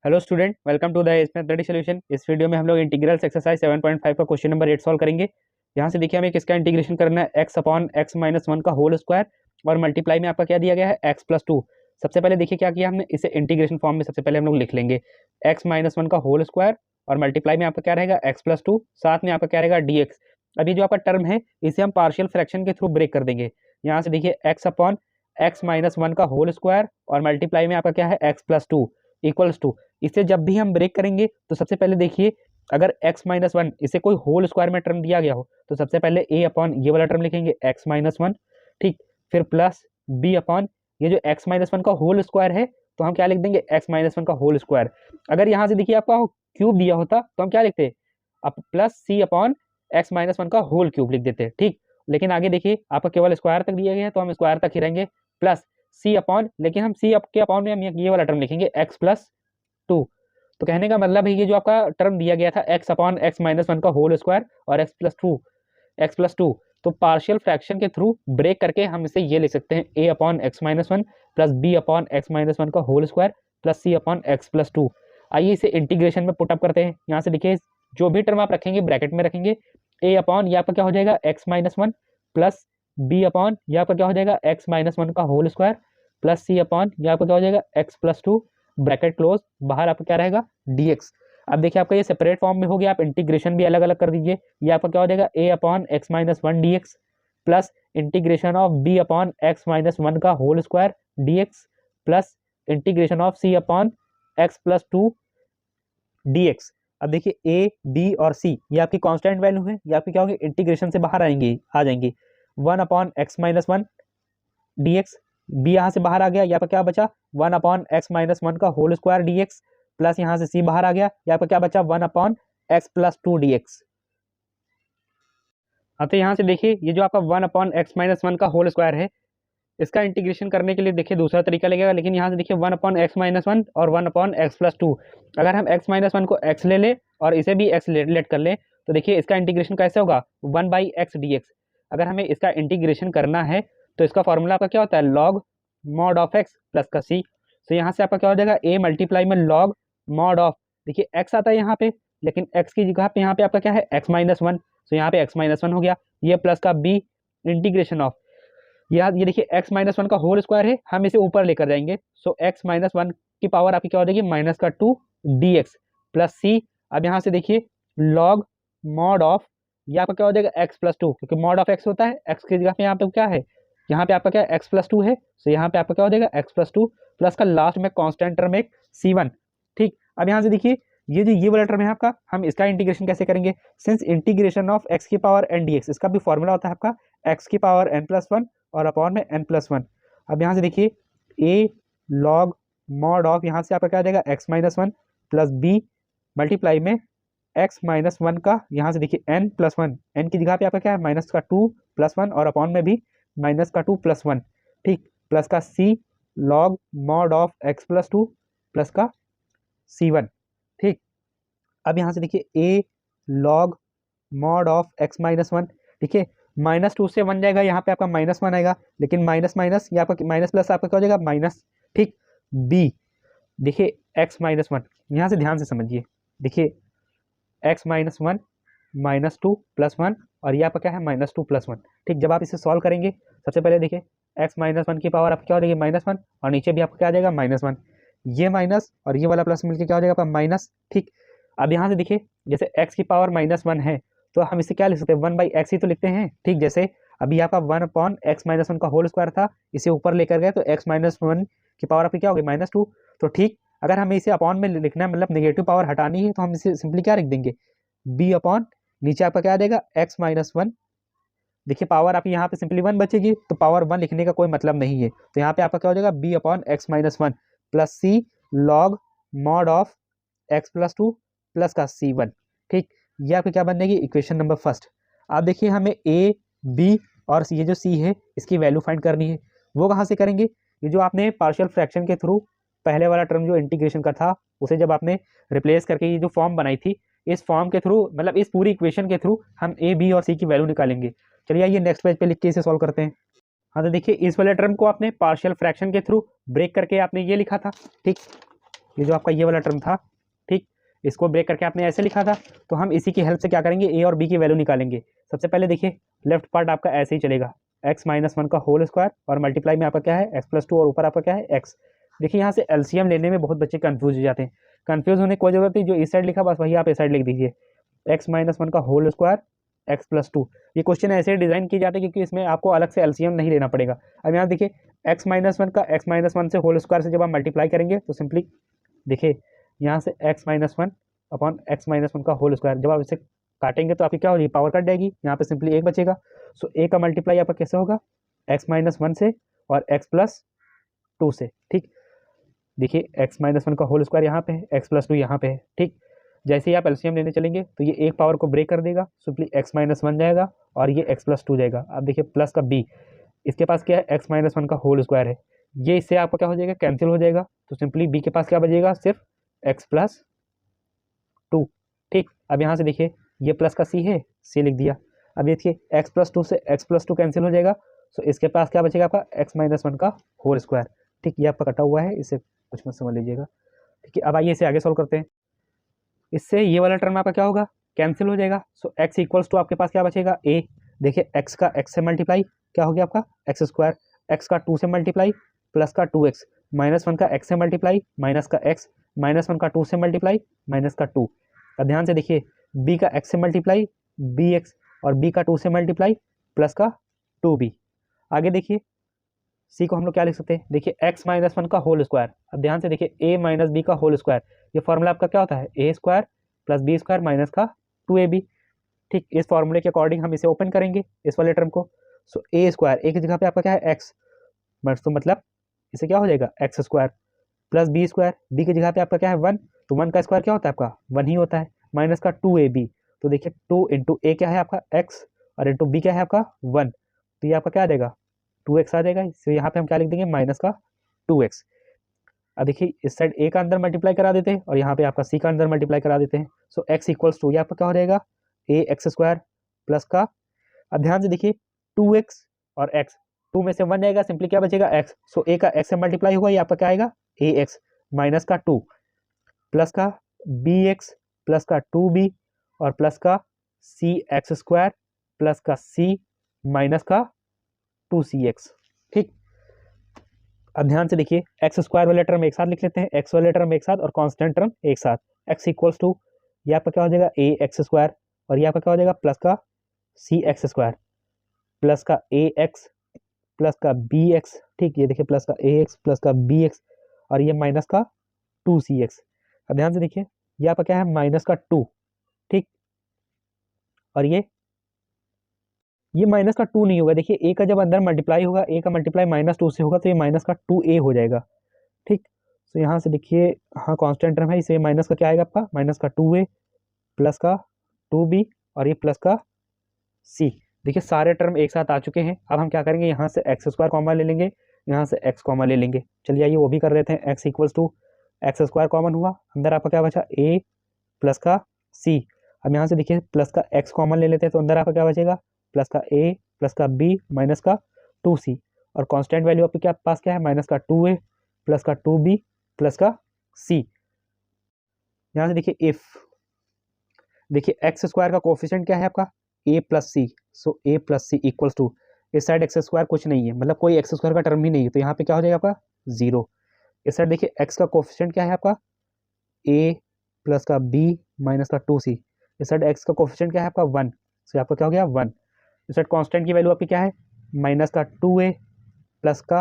Hello student, welcome to the mathematics solution. इस video में हम लोग इंटीग्रल्स एक्सरसाइज 7.5 का क्वेश्चन नंबर 8 सॉल्व करेंगे। यहाँ से देखिए हमें किसका इंटीग्रेशन करना है, x upon x minus one का होल स्क्वायर और मल्टीप्लाई में आपका क्या दिया गया है, x प्लस टू। सबसे पहले देखिए क्या किया हमने, इसे इंटीग्रेशन फॉर्म में सबसे पहले हम लोग लिख लेंगे x माइनस वन का होल स्क्वायर और मल्टीप्लाई में आपका क्या रहेगा x प्लस टू, साथ में आपका क्या रहेगा dx। अभी जो आपका टर्म है इसे हम पार्शियल फ्रैक्शन के थ्रू ब्रेक कर देंगे। यहाँ से देखिए x upon x minus one का होल स्क्वायर और मल्टीप्लाई में आपका क्या है x plus two equals to. इसे जब भी हम ब्रेक करेंगे तो सबसे पहले देखिए, अगर x माइनस वन इसे कोई होल स्क्वायर में टर्म दिया गया हो तो सबसे पहले a अपॉन ये वाला टर्म लिखेंगे x माइनस वन, ठीक। फिर प्लस b अपॉन ये जो x माइनस वन का होल स्क्वायर है तो हम क्या लिख देंगे, x माइनस वन का होल स्क्वायर। अगर यहाँ से देखिए आपका क्यूब दिया होता तो हम क्या लिखते, अब plus c upon x minus one का होल क्यूब लिख देते, ठीक। लेकिन आगे देखिए आपका केवल स्क्वायर तक दिया गया है तो हम स्क्वायर तक ही रहेंगे, प्लस सी अपॉन, लेकिन हम सी के अपॉन में हम ये वाला टर्म लिखेंगे एक्स प्लस टू। तो कहने का मतलब है ये जो आपका टर्म दिया गया था x upon x minus one का होल स्क्वायर और एक्स प्लस टू, तो पार्शियल फ्रैक्शन के थ्रू ब्रेक करके हम इसे ये लिख सकते हैं a upon x minus one plus B upon x minus one का होल स्क्वायर प्लस सी अपॉन एक्स प्लस टू। आइए इसे इंटीग्रेशन में पुटअप करते हैं। यहाँ से देखिए जो भी टर्म आप रखेंगे ब्रैकेट में रखेंगे, ए अपॉन यहाँ पर क्या हो जाएगा x minus one plus B upon यहाँ पर क्या हो जाएगा एक्स माइनस वन का होल स्क्वायर प्लस सी अपॉन यहाँ पर क्या हो जाएगा x plus two, bracket close, बाहर आपका क्या रहेगा dx। अब देखिए आपका ये सेपरेट फॉर्म में हो गया, आप इंटीग्रेशन भी अलग अलग कर दीजिए। ये आपका क्या हो जाएगा a upon x minus one d x plus integration of b upon x minus one का whole square dx plus integration of c upon x plus two dx। अब देखिए a b और c ये आपकी कांस्टेंट वैल्यू है, ये आपकी क्या होगी, इंटीग्रेशन से बाहर आ जाएंगी। One upon x minus one d x, b यहाँ से बाहर आ गया, यहाँ पर क्या बचा one upon x minus one का whole square d x plus यहाँ से सी बाहर आ गया, यहाँ पर क्या बचा one upon x plus to D x. तो यहाँ से देखिए ये जो आपका one upon x minus one का होल स्क्वायर है इसका इंटीग्रेशन करने के लिए देखिए दूसरा तरीका लगेगा, लेकिन यहाँ से देखिए one upon x minus one और one upon x plus two, अगर हम एक्स माइनस वन को एक्स ले लें और इसे भी एक्स लेट कर लें तो देखिए इसका इंटीग्रेशन कैसे होगा, one by x D x. अगर हमें इसका इंटीग्रेशन करना है तो इसका फॉर्मूला आपका क्या होता है, log mod of x plus का सी। तो यहाँ से आपका क्या हो जाएगा, ए मल्टीप्लाई में लॉग मॉड ऑफ, देखिए एक्स आता है यहाँ पे, लेकिन एक्स की जगह पे यहाँ पे आपका क्या है एक्स माइनस वन, तो यहाँ पे एक्स माइनस वन हो गया, ये प्लस का बी इंटीग्रेशन ऑफ, ये देखिए एक्स माइनस वन का होल स्क्वायर है, हम इसे ऊपर लेकर जाएंगे, सो एक्स माइनस वन की पावर आपकी क्या हो जाएगी माइनस का टू डी एक्स प्लस सी। अब यहाँ से देखिए लॉग मॉड ऑफ, ये आपका क्या हो जाएगा एक्स प्लस टू, क्योंकि मॉड ऑफ एक्स होता है, एक्स की जगह पे यहाँ पे क्या है, यहाँ पे आपका क्या है एक्स प्लस टू है, तो यहाँ पे आपका क्या हो जाएगा एक्स प्लस टू प्लस का लास्ट में कॉन्स्टेंट टर्म एक सी वन, ठीक। अब यहाँ से देखिए ये जो ये वाला टर्म है आपका, हम इसका इंटीग्रेशन कैसे करेंगे, सिंस इंटीग्रेशन ऑफ एक्स की पावर एन डी एक्स, इसका भी फॉर्मूला होता है आपका एक्स की पावर एन प्लस वन और अपॉन में एन प्लस वन। अब यहाँ से देखिए ए लॉग मॉड ऑफ, यहाँ से आपका क्या आ जाएगा x minus one plus B multiply में एक्स माइनस वन का, यहाँ से देखिए एन प्लस वन, एन की जगह पे आपका क्या है माइनस का टू प्लस वन और अपॉन में भी माइनस का टू प्लस वन, ठीक, प्लस का c log mod of x plus two plus का सी वन, ठीक। अब यहाँ से देखिए a log mod of x minus one, देखिए माइनस टू से वन जाएगा, यहाँ पे आपका माइनस वन आएगा, लेकिन माइनस माइनस या आपका माइनस प्लस आपका क्या हो जाएगा माइनस, ठीक। बी देखिए एक्स माइनस वन, यहाँ से ध्यान से समझिए, देखिए x minus one minus two plus one और ये आपका क्या है माइनस टू प्लस वन, ठीक। जब आप इसे सॉल्व करेंगे सबसे पहले देखिए एक्स माइनस वन की पावर आपकी क्या हो जाएगी माइनस वन और नीचे भी आपका क्या आ जाएगा माइनस वन, ये माइनस और ये वाला प्लस मिलकर क्या हो जाएगा आपका माइनस, ठीक। अब यहाँ से देखिए जैसे एक्स की पावर माइनस वन है तो हम इसे क्या लिख सकते हैं, वन बाई एक्स ही तो लिखते हैं, ठीक। जैसे अभी आपका one upon x minus one का होल स्क्वायर था, इसे ऊपर लेकर गए तो एक्स माइनस वन की पावर आपकी क्या होगी माइनस टू, तो ठीक। अगर हमें इसे अपॉन में लिखना है, मतलब नेगेटिव पावर हटानी है, तो हम इसे सिंपली क्या लिख देंगे, बी अपॉन नीचे आपका क्या आ जाएगा एक्स माइनस वन, देखिए पावर आपकी यहाँ पे सिंपली वन बचेगी तो पावर वन लिखने का कोई मतलब नहीं है, तो यहाँ पे आपका क्या हो जाएगा B upon x minus one plus C log mod of x plus two plus का सी वन, ठीक। ये आपकी क्या बन जाएगी इक्वेशन नंबर फर्स्ट। अब देखिए हमें ए बी और ये जो सी है इसकी वैल्यू फाइंड करनी है, वो कहाँ से करेंगे, ये जो आपने पार्शियल फ्रैक्शन के थ्रू पहले वाला टर्म जो इंटीग्रेशन का था उसे जब आपने रिप्लेस करके ये जो फॉर्म बनाई थी, इस फॉर्म के थ्रू, मतलब इस पूरी इक्वेशन के थ्रू हम ए बी और सी की वैल्यू निकालेंगे। चलिए आइए नेक्स्ट पेज पे लिख के इसे सॉल्व करते हैं। तो देखिए इस वाले टर्म को आपने पार्शियल फ्रैक्शन के थ्रू ब्रेक करके आपने ये लिखा था, ठीक। ये जो आपका ये वाला टर्म था, ठीक, इसको ब्रेक करके आपने ऐसे लिखा था, तो हम इसी की हेल्प से क्या करेंगे, ए और बी की वैल्यू निकालेंगे। सबसे पहले देखिए लेफ्ट पार्ट आपका ऐसे ही चलेगा, एक्स माइनस वन का होल स्क्वायर और मल्टीप्लाई में आपका क्या है एक्स प्लस टू और ऊपर आपका क्या है एक्स। देखिए यहाँ से एलसीएम लेने में बहुत बच्चे कंफ्यूज हो जाते हैं, कंफ्यूज होने की कोई जरूरत नहीं, जो इस साइड लिखा बस वही आप इस साइड लिख दीजिए, एक्स माइनस वन का whole square x plus two. ये क्वेश्चन ऐसे डिजाइन किए जाते हैं क्योंकि इसमें आपको अलग से एलसीएम नहीं लेना पड़ेगा। अब यहाँ देखिए एक्स माइनस वन का एक्स माइनस वन से होल स्क्वायर से जब आप मल्टीप्लाई करेंगे तो सिंपली देखिए यहाँ से x minus one upon x minus one का होल स्क्वायर, जब आप इसे काटेंगे तो आपकी क्या हो जाएगी, पावर कट जाएगी, यहाँ पे सिंपली एक बचेगा। सो ए का मल्टीप्लाई आपका कैसे होगा, एक्स माइनस वन से और एक्स प्लस टू से, ठीक। देखिए एक्स माइनस वन का होल स्क्वायर यहाँ पे है, एक्स प्लस टू यहाँ पे है, ठीक। जैसे ही आप एलसीएम लेने चलेंगे तो ये एक पावर को ब्रेक कर देगा, सिंपली एक्स माइनस वन जाएगा और ये एक्स प्लस टू जाएगा। अब देखिए प्लस का बी, इसके पास क्या है एक्स माइनस वन का होल स्क्वायर है, ये इससे आपका क्या हो जाएगा, कैंसिल हो जाएगा, तो सिंपली बी के पास क्या बचेगा, सिर्फ एक्स प्लस टू, ठीक। अब यहाँ से देखिए ये प्लस का सी है, सी लिख दिया। अब देखिए एक्स प्लस टू से एक्स प्लस टू कैंसिल हो जाएगा, सो इसके पास क्या बचेगा आपका एक्स माइनस वन का होल स्क्वायर, ठीक। ये आपका कटा हुआ है, इसे कुछ मत समझ लीजिएगा, ठीक है। अब आइए इसे आगे सॉल्व करते हैं। इससे ये वाला टर्म आपका क्या होगा, कैंसिल हो जाएगा। सो एक्स इक्वल्स टू आपके पास क्या बचेगा, ए। देखिए एक्स का एक्स से मल्टीप्लाई क्या हो गया आपका एक्स स्क्वायर, एक्स का टू से मल्टीप्लाई प्लस का टू एक्स, माइनस वन का एक्स से मल्टीप्लाई माइनस का एक्स, माइनस वन का टू से मल्टीप्लाई माइनस का टू। अब ध्यान से देखिए बी का एक्स से मल्टीप्लाई बी एक्स और बी का टू से मल्टीप्लाई प्लस का टू बी। आगे देखिए सी को हम लोग क्या लिख सकते हैं, देखिए एक्स माइनस वन का होल स्क्वायर। अब ध्यान से देखिए ए माइनस बी का होल स्क्वायर, ये फॉर्मूला आपका क्या होता है, a square plus B square minus का टू ए बी, ठीक। इस फॉर्मूले के अकॉर्डिंग हम इसे ओपन करेंगे इस वाले टर्म को। सो ए स्क्वायर ए की जगह पे आपका क्या है एक्स, तो मतलब इसे क्या हो जाएगा x square plus B square, B की जगह पे आपका क्या है वन, तो वन का स्क्वायर क्या होता है आपका वन ही होता है, माइनस का टू ए बी। तो देखिए टू इंटू ए क्या है आपका एक्स और इंटू बी क्या है आपका वन, तो ये आपका क्या आ जाएगा टू एक्स आ जाएगा। इससे यहाँ पे हम क्या लिख देंगे माइनस का टू एक्स। अब देखिए इस साइड ए का अंदर मल्टीप्लाई करा देते हैं और यहाँ पे आपका सी का अंदर मल्टीप्लाई करा देते हैं। सो एक्स इक्वल्स टू ये आपका क्या हो जाएगा ए एक्स स्क्वायर प्लस का, अब ध्यान से देखिए टू एक्स और एक्स, टू में से वन जाएगा, सिंपली क्या बचेगा एक्स। सो ए का एक्स से मल्टीप्लाई होगा, ये आपका क्या आएगा ए एक्स माइनस का टू प्लस का बी एक्स प्लस का टू बी और प्लस का सी एक्स स्क्वायर प्लस का सी माइनस का टू सी एक्स, ठीक। अब ध्यान से देखिए एक्स स्क्वायर वाले टर्म एक साथ लिख लेते हैं, एक्स वाले टर्म एक साथ और कांस्टेंट टर्म एक साथ, एक्स इक्वल्स टू ये आपका क्या हो जाएगा ए एक्स स्क्वायर और ये आपका क्या हो जाएगा प्लस का सी एक्स स्क्वायर प्लस का ए एक्स प्लस का बी एक्स, ठीक। ये देखिए प्लस का ए एक्स प्लस का बी एक्स और ये माइनस का टू सी एक्स। अब ध्यान से देखिए ये आपका क्या है माइनस का टू, ठीक। और ये माइनस का टू नहीं होगा, देखिए ए का जब अंदर मल्टीप्लाई होगा, ए का मल्टीप्लाई माइनस टू से होगा तो ये माइनस का टू ए हो जाएगा, ठीक। तो यहाँ से देखिए हाँ कांस्टेंट टर्म है, इसे माइनस का क्या आएगा आपका माइनस का टू ए प्लस का टू बी और ये प्लस का सी। देखिए सारे टर्म एक साथ आ चुके हैं। अब हम क्या करेंगे, यहाँ से एक्स स्क्वायर कॉमन ले लेंगे, यहाँ से एक्स कॉमन ले लेंगे। चलिए आइए वो भी कर लेते हैं, x equals to x square common हुआ, अंदर आपका क्या बचा ए प्लस का सी। अब यहाँ से देखिए प्लस का एक्स कॉमन ले लेते हैं, तो अंदर आपका क्या बचेगा प्लस का ए प्लस का बी माइनस का टू सी और कांस्टेंट वैल्यू आपके क्या पास क्या है माइनस का टू ए प्लस का टू बी प्लस का सी। यहाँ से देखिए इफ देखिए एक्स स्क्वायर का कोफिशिएंट क्या है आपका a plus c, so a plus c equals to इस साइड एक्स स्क्वायर कुछ नहीं है, मतलब कोई एक्स स्क्वायर का टर्म ही नहीं है, तो यहाँ पे क्या हो जाएगा आपका जीरो। इस साइड देखिए एक्स का कोफिशिएंट क्या है आपका ए प्लस का बी माइनस का टू सी, इस साइड एक्स का कोफिशिएंट क्या है आपका वन, सो आपका क्या हो गया वन। इस साइड कांस्टेंट की वैल्यू आपकी क्या है माइनस का टू ए प्लस का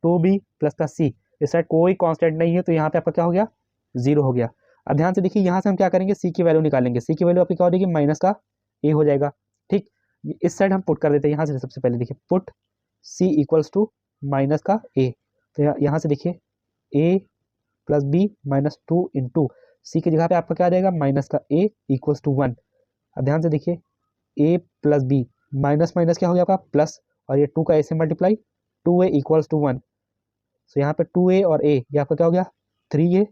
टू बी प्लस का सी, इस साइड कोई कांस्टेंट नहीं है तो यहाँ पे आपका क्या हो गया जीरो हो गया। अब ध्यान से देखिए यहाँ से हम क्या करेंगे सी की वैल्यू निकालेंगे, सी की वैल्यू आपकी क्या हो जाएगी माइनस का ए हो जाएगा, ठीक। इस साइड हम पुट कर देते हैं, यहाँ से सबसे पहले देखिए put C equals to minus का ए, तो यहाँ से देखिए a plus b minus two into c की जगह पे आपका क्या आ जाएगा माइनस का ए इक्वल्स टू वन। अब ध्यान से देखिए a plus b minus minus क्या हो गया आपका प्लस और ये टू का ए से multiply two a equals to one, so यहाँ पे टू ए और ए ये आपका क्या हो गया three A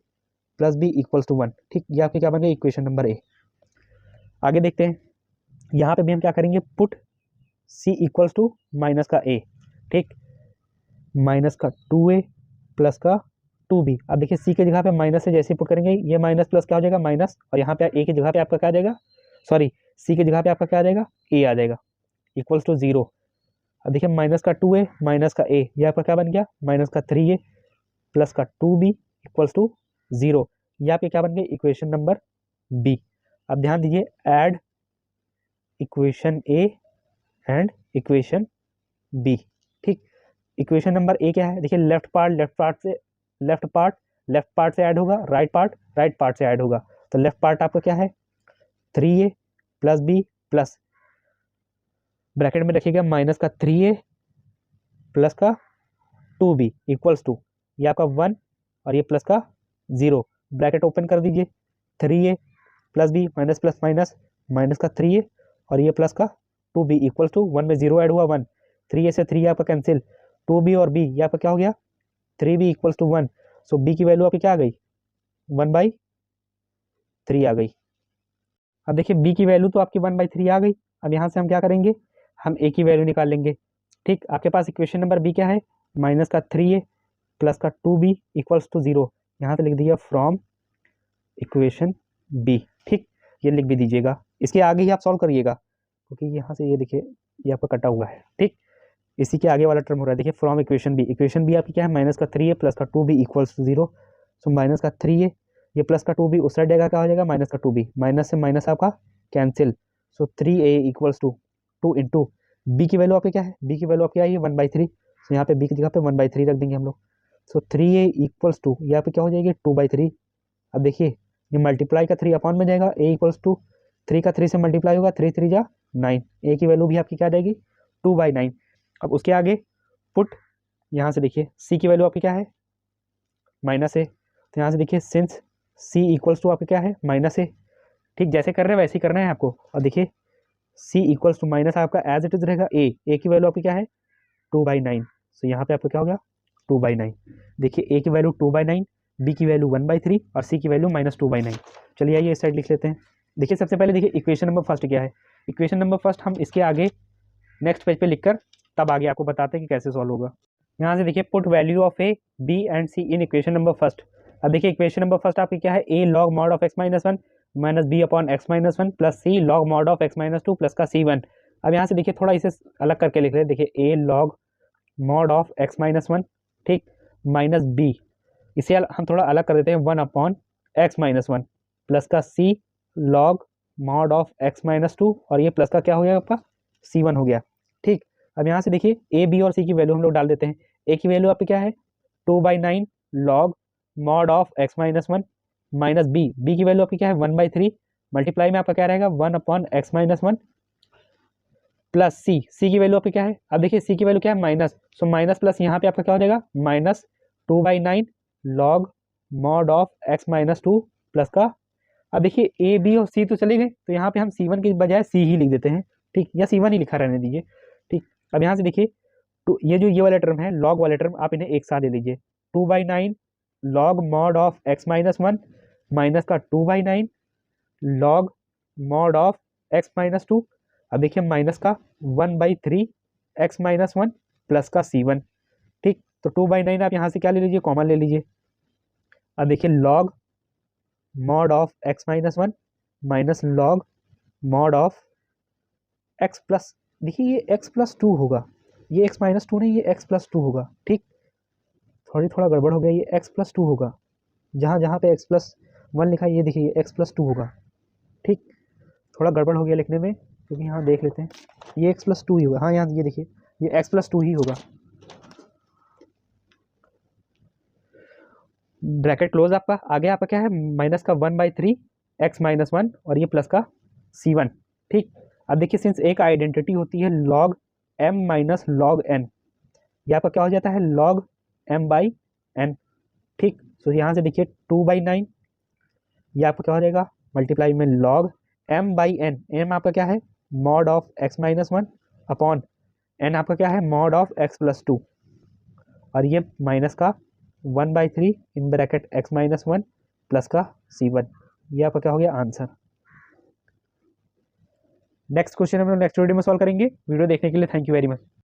plus B equals to one, ठीक। ये आपके क्या बन गया इक्वेशन नंबर ए। आगे देखते हैं, यहाँ पे भी हम क्या करेंगे put C equals to minus का ए, ठीक, माइनस का टू ए प्लस का टू बी। अब देखिए सी की जगह पे माइनस से जैसे पुट करेंगे ये माइनस प्लस क्या हो जाएगा माइनस, और यहाँ पे ए की जगह पे आपका क्या आ जाएगा, सॉरी सी की जगह पे आपका क्या आ जाएगा ए आ जाएगा, इक्वल्स टू जीरो। अब देखिए माइनस का टू ए माइनस का ए, ये आपका क्या बन गया माइनस का थ्री ए प्लस का two B equals to zero. ये आपके क्या बन गए इक्वेशन नंबर बी। अब ध्यान दीजिए add equation A and equation B. ठीक, इक्वेशन नंबर ए क्या है, देखिए लेफ्ट पार्ट से ऐड होगा, राइट पार्ट से ऐड होगा। तो लेफ्ट पार्ट आपका क्या है थ्री ए प्लस बी प्लस ब्रैकेट में रखिएगा माइनस का थ्री ए प्लस का टू बी इक्वल्स टू, ये आपका वन और ये प्लस का जीरो, ब्रैकेट ओपन कर दीजिए, थ्री ए plus b minus plus minus minus का थ्री ए और ये प्लस का two B equals to, one में जीरो ऐड हुआ वन, थ्री ए से थ्री आपका कैंसिल, टू बी और बी ये आपका क्या हो गया three b equals to one. So b की वैल्यू आपकी क्या आ गई वन बाई थ्री आ गई। अब देखिए बी की वैल्यू तो आपकी वन बाई थ्री आ गई। अब यहाँ से हम क्या करेंगे, हम ए की वैल्यू निकाल लेंगे। ठीक, आपके पास इक्वेशन नंबर बी क्या है माइनस का थ्री ए प्लस का two B equals to zero, यहाँ से लिख दीजिए फ्रॉम इक्वेशन बी। ठीक, ये लिख भी दीजिएगा, इसके आगे ही आप सॉल्व करिएगा क्योंकि यहाँ से ये देखिए ये आपका कटा हुआ है। ठीक, इसी के आगे वाला टर्म हो रहा है, देखिए फ्रॉम इक्वेशन बी आपकी क्या है माइनस का थ्री ए प्लस का two B equals to zero. So minus का थ्री ए ये प्लस का टू बी उस साइड जाएगा क्या हो जाएगा माइनस का टू बी, माइनस से माइनस आपका cancel. So three A equals to two into B की वैल्यू आपकी क्या है, बी की वैल्यू आपकी आई है वन बाई थ्री, तो यहाँ पे बी की जगह पे वन बाई थ्री रख देंगे हम लोग। So three A equals to यहाँ पे क्या हो जाएगी टू बाई थ्री। अब देखिए ये मल्टीप्लाई का थ्री अपॉन में जाएगा, ए इक्वल्स टू थ्री का थ्री से मल्टीप्लाई होगा, थ्री थ्री जा नाइन, ए की वैल्यू भी आपकी क्या जाएगी टू बाई नाइन। अब उसके आगे पुट, यहाँ से देखिए सी की वैल्यू आपकी क्या है माइनस ए, तो यहाँ से देखिए सिंस सी इक्वल्स टू आपका क्या है माइनस ए। ठीक, जैसे कर रहे हैं वैसे ही करना है आपको। और देखिए सी इक्वल्स टू माइनस आपका एज इट इज रहेगा ए की वैल्यू आपकी क्या है टू बाई नाइन, तो यहाँ पे आपको क्या हो गया टू बाई नाइन। देखिए ए की value two by nine, B की वैल्यू वन बाई थ्री और सी की value minus two by nine. चलिए आइए इस साइड लिख लेते हैं। देखिए सबसे पहले देखिए इक्वेशन नंबर फर्स्ट क्या है, इक्वेशन नंबर फर्स्ट हम इसके आगे नेक्स्ट पेज पे लिखकर तब आगे आपको बताते हैं कि कैसे सॉल्व होगा। यहाँ से देखिए put value of a b and c in equation number first. अब देखिए इक्वेशन नंबर फर्स्ट आपकी क्या है a log mod of x minus one minus b upon x minus one plus C log mod of x minus two plus का सी one. अब यहाँ से देखिए थोड़ा इसे अलग करके लिख रहे हैं, देखिए a log mod of x minus one, ठीक, माइनस बी, इसे हम थोड़ा अलग कर देते हैं one upon x minus one plus का c log mod of x minus two और ये प्लस का क्या हो गया आपका सी वन हो गया। ठीक, अब यहाँ से देखिए ए बी और सी की वैल्यू हम लोग डाल देते हैं। ए की वैल्यू आपकी क्या है two by nine log mod of x minus one minus B की वैल्यू आपकी क्या है वन बाई थ्री, मल्टीप्लाई में आपका क्या रहेगा one upon x minus one plus c की वैल्यू आपकी क्या है, अब देखिए सी की वैल्यू क्या है माइनस, सो माइनस प्लस यहाँ पे आपका क्या हो जाएगा minus two by nine log mod of x minus two plus का, अब देखिए ए बी और सी तो चले गए तो यहाँ पे हम सी वन की बजाय सी ही लिख देते हैं। ठीक, या सी वन ही लिखा रहने दीजिए। ठीक, अब यहाँ से देखिए तो ये जो ये वाला टर्म है लॉग वाला टर्म आप इन्हें एक साथ ले लीजिए, two by nine log mod of x minus one minus का two by nine log mod of x minus two, अब देखिए माइनस का one by three x minus one plus का सी वन। ठीक, तो टू बाई नाइन आप यहाँ से क्या ले लीजिए कॉमन ले लीजिए। अब देखिए log mod of x minus one minus log mod of x plus, देखिए ये एक्स प्लस टू होगा, ये एक्स माइनस टू नहीं ये एक्स प्लस टू होगा। ठीक, थोड़ा गड़बड़ हो गया, ये एक्स प्लस टू होगा, जहाँ जहाँ पे एक्स प्लस वन लिखा है ये देखिए एक्स प्लस टू होगा। ठीक, थोड़ा गड़बड़ हो गया लिखने में क्योंकि यहाँ देख लेते हैं ये एक्स प्लस टू ही होगा, हाँ यहाँ ये देखिए ये एक्स प्लस टू ही होगा। ब्रैकेट क्लोज, आपका आगे आपका क्या है माइनस का one by three x minus one और ये प्लस का सी वन। ठीक, अब देखिए सिंस एक आइडेंटिटी होती है log M minus log N, ये आपका क्या हो जाता है लॉग एम बाई एन। ठीक, तो यहाँ से देखिए टू बाई नाइन ये आपका क्या हो जाएगा मल्टीप्लाई में log M by N, M आपका क्या है mod of x minus one upon N आपका क्या है mod of x plus two और ये माइनस का one by three in bracket x minus one plus का सी वन, ये आपका क्या हो गया आंसर। नेक्स्ट क्वेश्चन हम लोग नेक्स्ट वीडियो में सॉल्व करेंगे। वीडियो देखने के लिए थैंक यू वेरी मच।